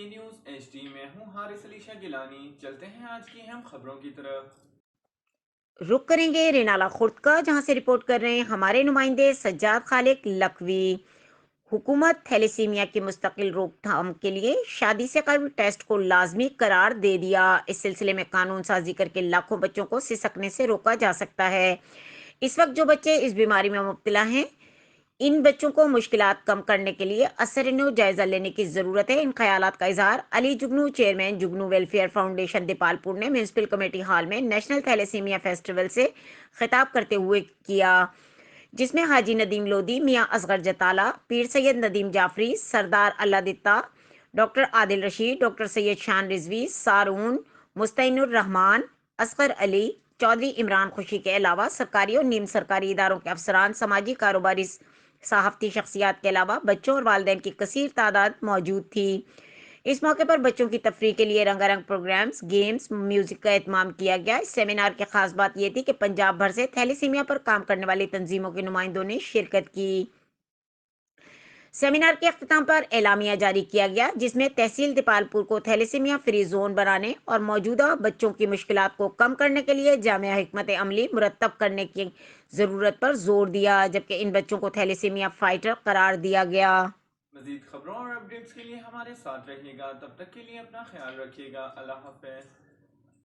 یہ news H D میں ہوں حارث علی شاہ گیلانی۔ چلتے ہیں آج کی اہم خبروں کی طرف۔ رخ کریں گے رینالہ خرد کا، جہاں سے رپورٹ کر رہے ہیں ہمارے نمائندے سجاد خالق لکھوی۔ حکومت تھیلیسیمیا کی مستقل روک تھام کے لیے شادی سے قبل ٹیسٹ کو لازمی قرار دے دیا۔ اس سلسلے میں قانون سازی کر کے لاکھوں بچوں کو سسکنے سے روکا جا سکتا ہے۔ اس وقت جو بچے اس بیماری میں مبتلا ہیں، ان بچوں کو مشکلات کم کرنے کے لیے اثر نو جائزہ لینے کی ضرورت ہے۔ ان خیالات کا اظہار علی جگنو، چیئرمین جگنو ویلفیئر فاؤنڈیشن دیپال پور نے میونسپل کمیٹی ہال میں نیشنل تھیلیسیمیا فیسٹیول سے خطاب کرتے ہوئے کیا، جس میں حاجی ندیم لودھی، میاں اصغر جتالہ، پیر سید ندیم جعفری، سردار اللہ دتا، ڈاکٹر عادل رشید، ڈاکٹر سید شان رضوی، سارون، مستعین الرحمان، اصغر علی، چودھری عمران خوشی کے علاوہ سرکاری اور نیم سرکاری اداروں کے افسران، سماجی کاروباری، صحافتی شخصیات کے علاوہ بچوں اور والدین کی کثیر تعداد موجود تھی۔ اس موقع پر بچوں کی تفریح کے لیے رنگا رنگ پروگرامز، گیمز، میوزک کا اہتمام کیا گیا۔ اس سیمینار کی خاص بات یہ تھی کہ پنجاب بھر سے تھیلیسیمیا پر کام کرنے والی تنظیموں کے نمائندوں نے شرکت کی۔ سیمینار کے اختتام پر اعلامیہ جاری کیا گیا، جس میں تحصیل دیپال پور کو تھیلیسیمیا فری زون بنانے اور موجودہ بچوں کی مشکلات کو کم کرنے کے لیے جامع حکمت عملی مرتب کرنے کی ضرورت پر زور دیا، جبکہ ان بچوں کو تھیلیسیمیا فائٹر قرار دیا گیا۔ مزید خبروں اور اپڈیٹس کے لیے ہمارے ساتھ رہیے گا، تب تک کے لیے اپنا خیال رکھیے گا۔ اللہ حافظ۔